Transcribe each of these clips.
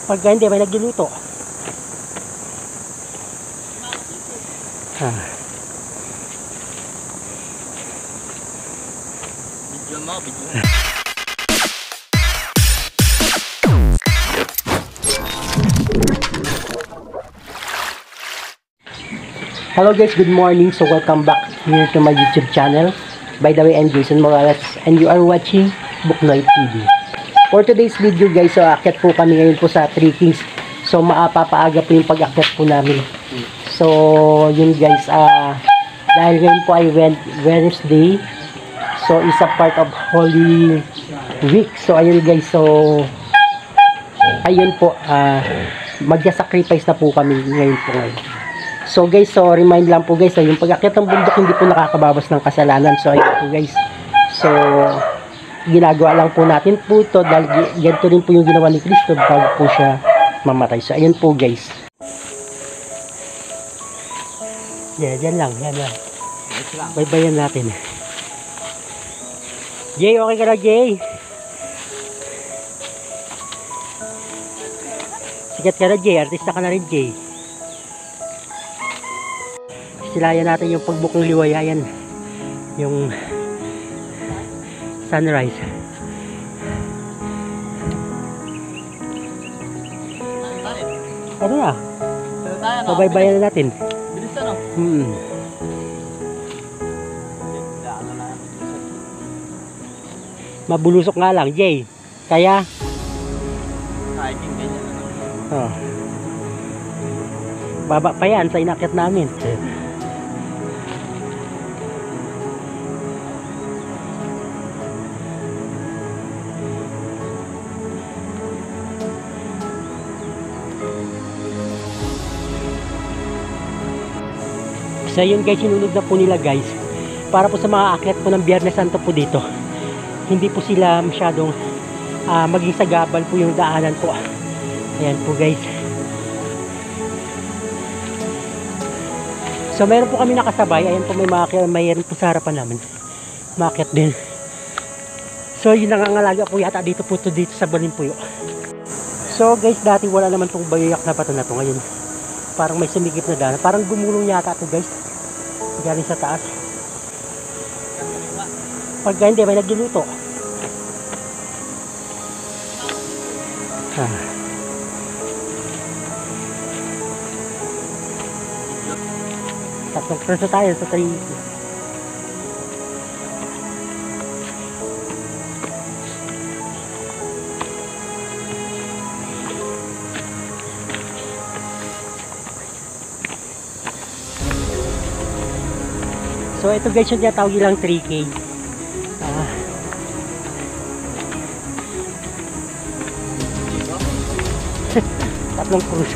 Pagka hindi, may nagluluto. Video mo, video. Hello guys, good morning. So welcome back here to my YouTube channel. By the way, I'm Jason Morales and you are watching Buknoy TV. For today's video guys, so aakyat po kami ngayon po sa Three Kings. So maapapaaga po yung pag-akyat po namin. So yun guys, dahil ngayon po ay Wednesday. So isa part of Holy Week. So ayun guys, so ayun po, magsa-sacrifice na po kami ngayon po ngayon. So guys, so remind lang po guys, yung pag-akyat ng bundok hindi po nakakababas ng kasalanan. So ayun po guys. So ginagawa lang po natin po ito dahil ganito rin po yung ginawa ni Kristo bago po siya mamatay. So ayun po guys. Yeah, yan lang. Baybayan natin. Jay, okay ka na Jay? Sikat ka na Jay, artista ka na rin Jay. Silayan natin yung pagbukong liwaya, yan yung sunrise. Ano na? Pabaybayan na natin. Bilis na, no? Mabulusok nga lang Jay. Kaya Kahit yung ganyan na. Baba pa yan sa inakyat namin. So yun guys, sinunod na po nila guys. Para po sa mga akyat po ng Biyernes Santo po dito, hindi po sila masyadong maging sagabal po yung daanan po. Ayan po guys. So meron po kami nakasabay. Ayan po, may mayroon po sa harapan namin. Maakyat din. So yun, nangangalaga po yata dito po to dito sa Balimpuyo. So guys, dati wala naman tong bayayak na bato na to. Ngayon parang may sumigip na daan. Parang gumulong yata to guys. Galing sa taas. Pagka hindi, may nagluluto. Tatlong perso tayo sa 3. So ito guys, yung tinatawag lang 3K. Tatlong cruise.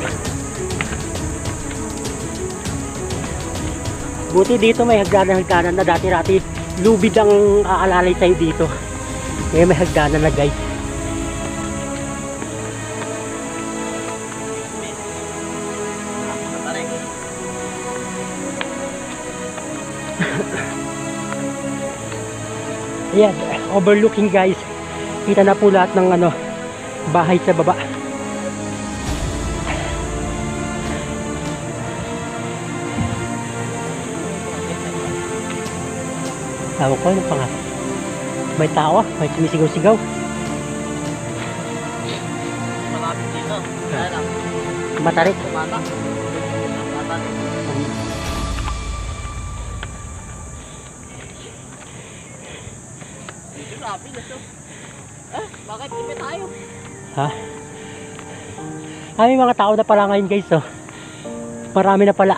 Buti dito may hagdanan na. Dati lubid ang aalalay tayo dito. Ngayon may hagdanan na guys. Ayan, overlooking guys. Kita na po lahat ng bahay sa baba. Tawag ko, ano pa nga? May tao, may sumisigaw-sigaw. Malapit dito. Kaya lang. Matarik. Mata. Dito rapid na ito. Bakit hindi tayo? Ha? May mga tao na pala ngayon guys, oh. Marami na pala.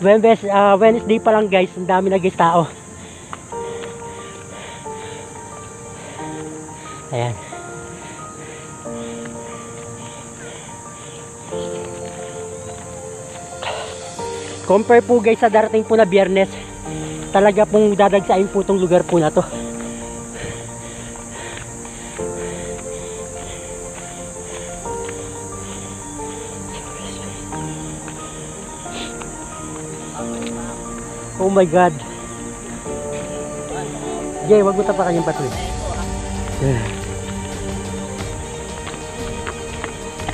Wednesday pa lang guys, ang dami na guys tao. Ayan. Compare po guys sa darating po na Biyernes, talaga pong dadagsain po itong lugar po na to. Oh my God. Jay, wag mo tapakan yung patuloy.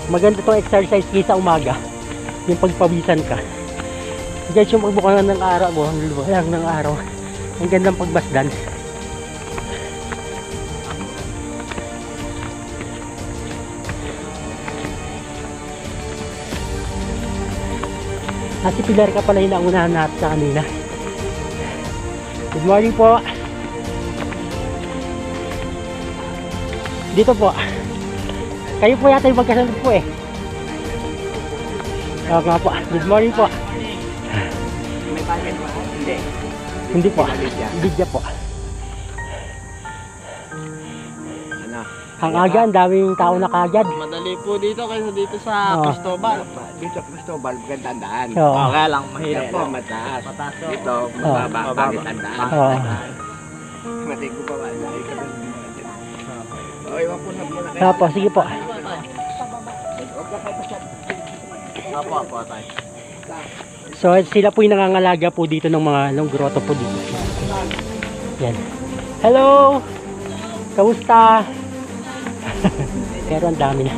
Maganda tong exercise kaysa umaga. Yung pagpawisan ka. Guys, yung pagbukangan ng araw mo, lang ng araw. Ang gandang pagbasdan. Si Pilar ka pala yung naunahan natin sa kanina. Good morning po. Dito po. Kayo po yata yung magkasunod po eh. Oo nga po. Good morning po. May packet ba? Hindi. Hindi po. Bidya po. Ano? Ang aga, ang daming tao na kagad. Madali po dito kaysa dito sa Oo. Cristobal. Dito Cristobal, magandang daan. Oo. Kaya lang, mahirap po. Mataas. Mataas po. Dito, mababa. Bakit ang daan? Oo. Matig ko pa ba? Dahil ka doon. Okay, wag po na po na kayo. Opo, sige po. Apo, tayo. So sila po yung nangangalaga po dito ng mga grotto po dito. Yan. Hello! Kamusta? Pero ang dami na.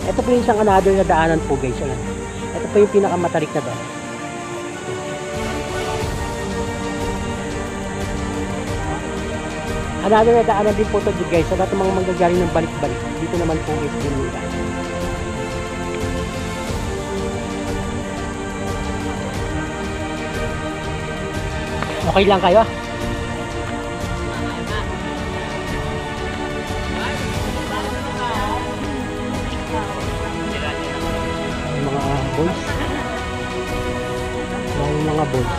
Ito po yung isang another na daanan po guys. Ito po yung pinakamatarik na daan. Another na daanan din po ito guys. Sa lahat ng mga manggagaling ng balik-balik. Dito naman po guys. Okay lang kayo? Boys. Yung mga boys.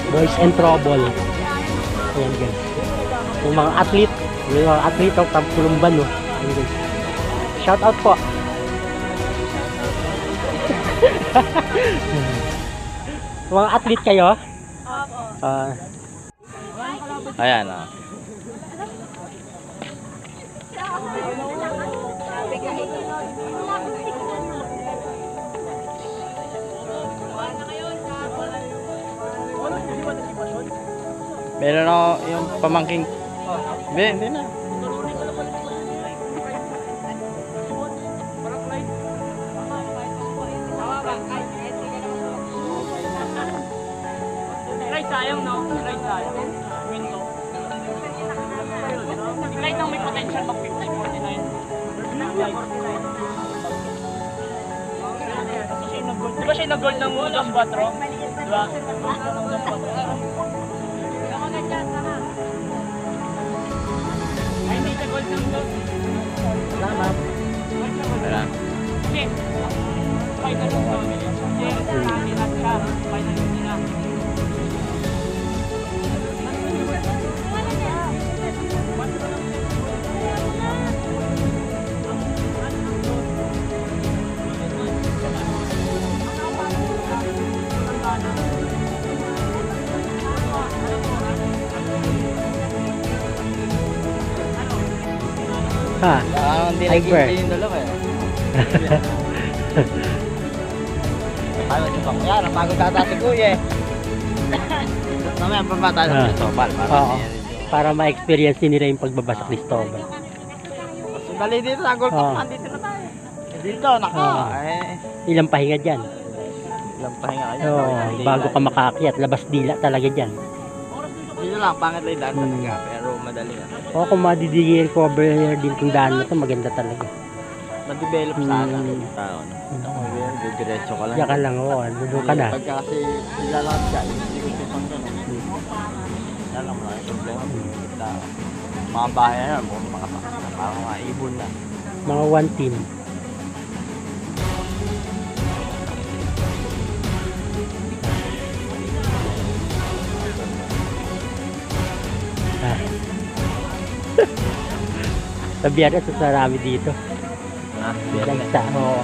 Boys and trouble. Ayan guys. Yung mga athlete. Yung mga athlete of Tagpulumban, no. Ayan guys. Shout out po. Mga athlete kayo? Ayan, Meron ako yung pamangking. Hindi na. Right sayang, no? Right sayang. Window. Right nang may potential mag 50-49. Di ba siya nag-gold ng Dos 4? Di ba? Ay, hindi siya gold ng Dos. Salamat. Hindi. Final yung family. Hindi. Hindi na siya. Final yung nila. Ha? Hindi Hyper. nag-iintay yung dalawa eh. Paano siya bang? Yan, napagod ata si Kuya eh. Mamaya pa ba tayo sa Ah. Cristobal? Oo. Para ma-experience din nila yung pagbaba sa Cristobal. Kasi dali dito sa Gold Cup, Ah. nandito na tayo. Dito, naka. Ah. Ilang pahinga dyan. Ilang pahinga kayo. Oo, bago ka makaakyat, labas dila talaga dyan. Dito lang, pangit lang yung daan Hmm. talaga. Pero madali na. O kung madidigi recover din itong daan na to, maganda talaga. Na-develop sana. Hmm. Tao, no? Diretso ka lang. Diyan ka lang, oo, doon ka na. Pagka kasi nilalakad ka, hindi ko siya pang gano'n. Yan lang mga problema. Mga bahay na yan, mga parang mga ibon na. Mga one team. Ah. Sa Biyernes, sarami dito. Lagsa, oo.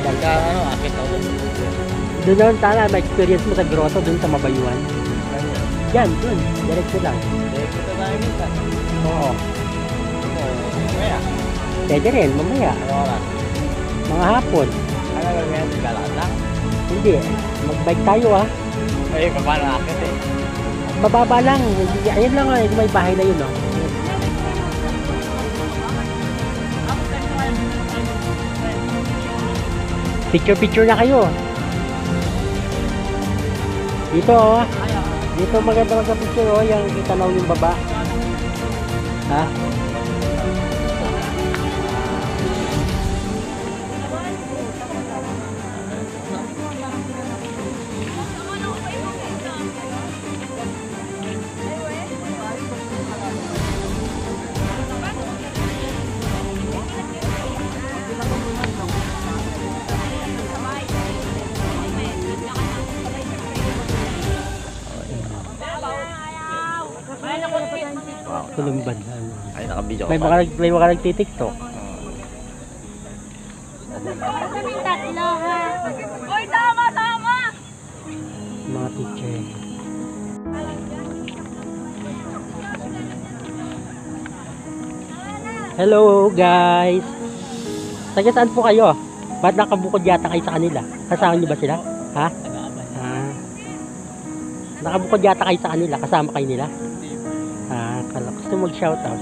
Pagka ano, akit ako doon. Doon naman sana, ma-experience mo sa grotto, doon sa Mabayuan. Yan, doon. Diretso lang. Kita tayo minsan. Oo. Kaya, Pwede rin, mamaya. ano oras? Mga hapon. Ano yan, galaan lang. Hindi, mag-bike tayo ah. Eh, paano akit eh? Mababa lang. Ayun lang ah, may bahay na yun oh. Picture-picture na kayo. Dito oh. Dito maganda magka-picture oh, yung itanaw yung baba. Ha? Wow. Tulumban. Ay, nakabidyo ka May pa. mga nagtitiktok. Tatlo ha. Oy, tama, tama. Mga teacher. Hello guys. Taga saan po kayo? Ba't nakabukod yata kayo sa kanila? Kasama niyo ba sila? Ha? Ah. Nakabukod yata kayo sa kanila. Kasama kayo nila? Ah, kala gusto mag-shoutout.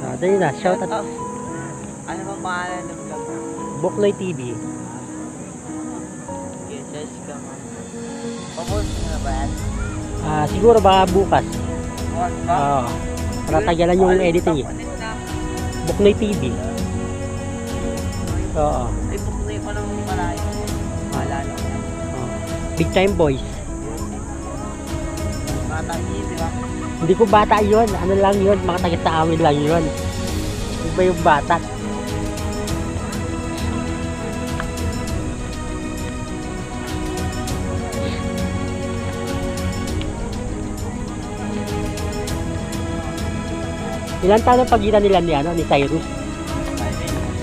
Ah, dali na, shoutout. Ano bang pangalan ng vlog? Buknoy TV. Yes, ka man. Papost mo na ba yan? Ah, siguro baka bukas. What ba? Oo. Para tagalan yung editing eh. Buknoy TV. Oo. Ay, buknoy pa lang malayo. Maalala ko yan. Oo. Big time boys. Bata yun, di ba? Hindi ko bata yun. Ano lang yun. Mga taga sa amin lang yun. Iba yung bata. Ilan taon ang pagitan nila ni, ni Cyrus?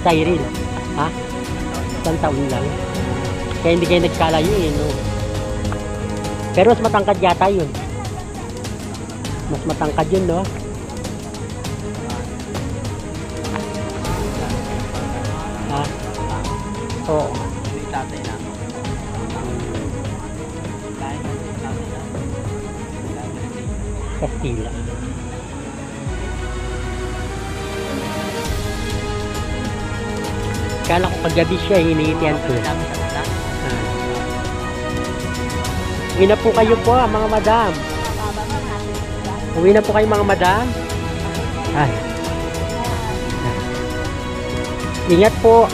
Cyril. Ha? Isang taon lang. Kaya hindi kayo nagkalayo eh, no? Pero mas matangkad yata yun. Mas matangkad yun, no? Ha? Oo. Yung tatay namin. Dahil yung tatay namin. Kastila. Kala ko paggabi siya, hinihitian ko. Uwi na po kayo po, mga madam. Uwi na po kayo, mga madam. Ay. Ingat po.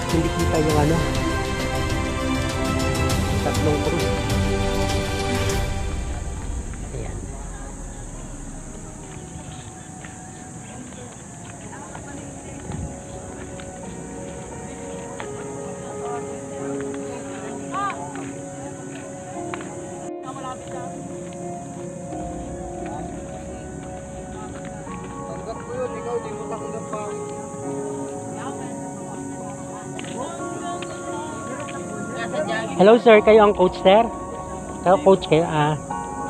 Hindi kita yung ano. Tatlong krus. Ayan. Tanggap ko yun, ikaw di mo tanggap pa. Hello sir, kayo ang coach sir? Kayo coach kayo? Ah.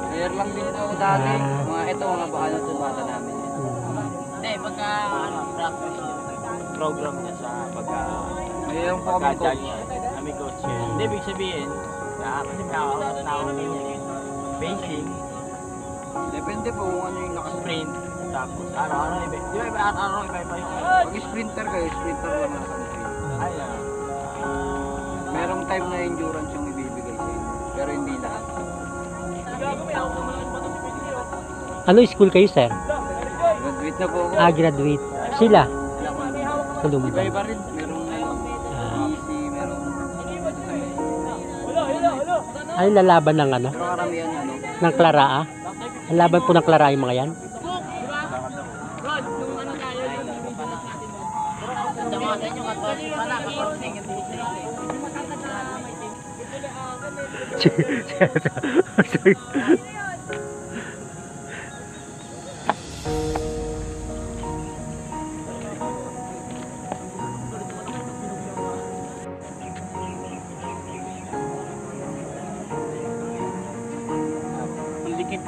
Player lang din ako dati. Ah. Ito mga bahala sa bata namin. Hindi, pagka practice niya, program niya sa Mayroon po kami pagka-judge coach. niya. Kami coach niya. Hindi, ibig sabihin, kasi nakakaroon niya basic, Depende po kung ano yung lakas. sprint, tapos araw-araw iba. Di ba araw-araw iba yung Pag sprinter kayo, sprinter lang ang country. ay, Merong time na endurance yung ibibigay sa inyo. Pero hindi lahat. Ano school kayo sir? Graduate na po ako. Ah, graduate. Sila? Tulumban. Iba-iba rin. Merong Ah. easy, merong... Ay, lalaban ng ano? Pero karamihan ano. Ng Clara ah? Ang laban po ng Clara yung mga yan? Sorry.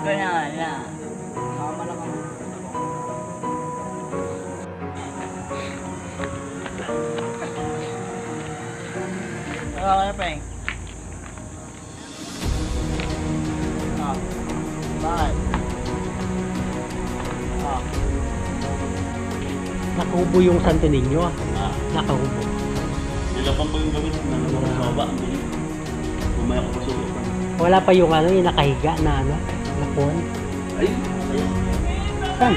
Kaya na. Sama lang ako. Kaya Peng. Bakit? Nakubo yung Santo Niño. Nakahubo. Sila pang yung gawin na baba. Bumaya ko pa subukan. Wala pa yung ano, yung nakahiga na ano, lakuan. Ay! Saan?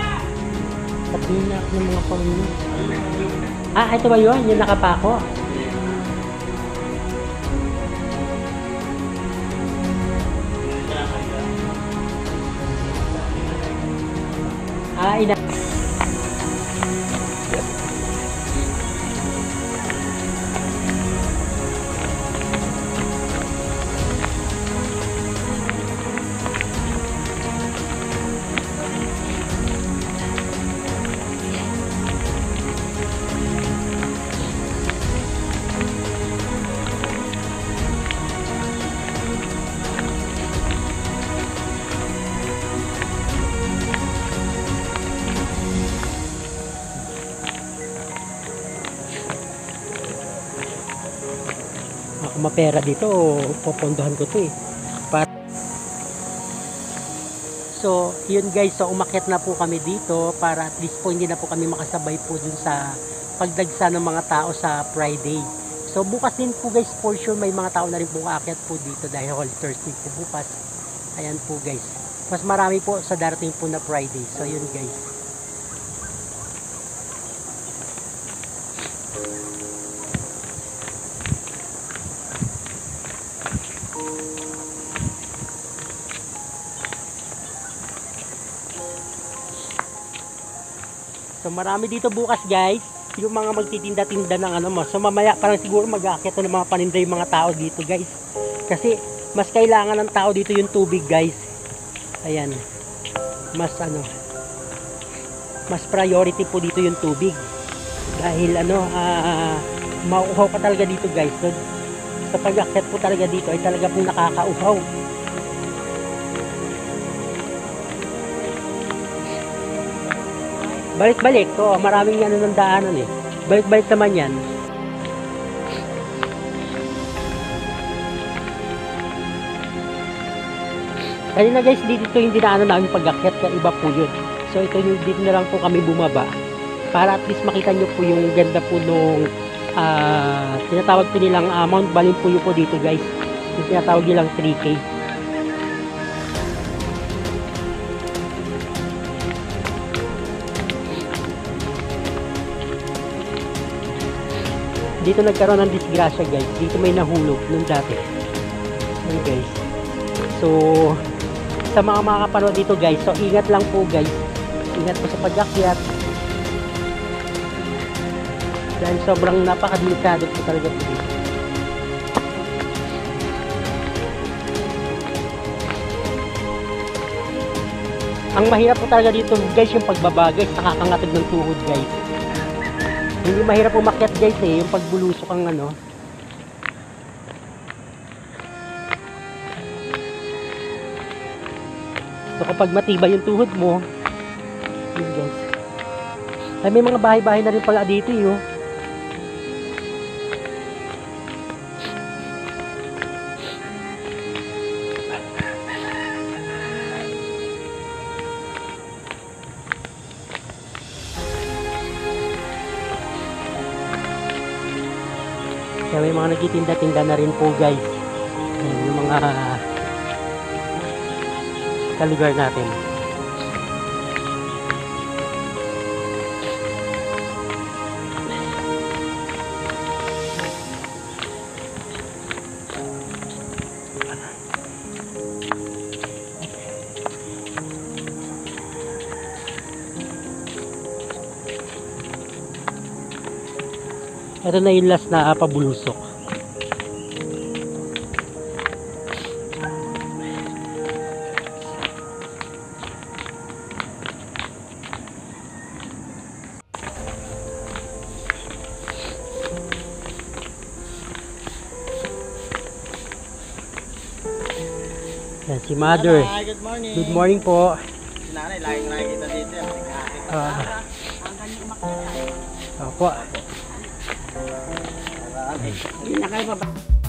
Patinak ng mga pamilya. Ah, ito ba yun? Yung nakapako? Ah, ako mapera dito, pupondohan ko to eh. So, yun guys, so umakyat na po kami dito para at least po hindi na po kami makasabay po dun sa pagdagsa ng mga tao sa Friday. So, bukas din po guys, for sure may mga tao na rin po aakyat po dito dahil Holy Thursday po bukas. Ayan po guys. Mas marami po sa darating po na Friday. So, yun guys. So marami dito bukas guys, yung mga magtitinda-tinda ng ano mo. So mamaya parang siguro mag-aakyat ng mga paninda yung mga tao dito guys. Kasi mas kailangan ng tao dito yung tubig guys. Ayan. Mas ano, mas priority po dito yung tubig. Dahil ano, mauuhaw ka talaga dito guys. So, sa pag-aakyat po talaga dito ay talaga pong nakakauhaw. Balik-balik. Oo, maraming ano ng daanan eh. Balik-balik naman yan. Kanina guys, dito yung dinaanan namin pag-akyat. Kaya iba po yun. So ito yung dito na lang po kami bumaba. Para at least makita nyo po yung ganda po nung tinatawag po nilang Mount Balimpuyo po dito guys. Yung tinatawag nilang 3K. Dito nagkaroon ng disgrasya guys. Dito may nahulog nung dati. Ayan guys. So, sa mga makakapanood dito guys. So, ingat lang po guys. Ingat po sa pag-akyat. Dahil sobrang napakadelikado po talaga po dito. Ang mahirap po talaga dito guys yung pagbaba guys. Nakakangatid ng tuhod guys. Hindi mahirap umakyat guys eh, yung pagbulusok ang ano. So kapag matibay yung tuhod mo, yun guys. Ay may mga bahay-bahay na rin pala dito yun. Kaya may mga nagtitinda-tinda na rin po guys. Ayan, yung mga kalugar natin. Ito na yung last na pabulusok. Yan, si Mother. Hi, good morning. Good morning po. Si nanay, lagi kita dito. Ah, opo. Hindi na kayo baba.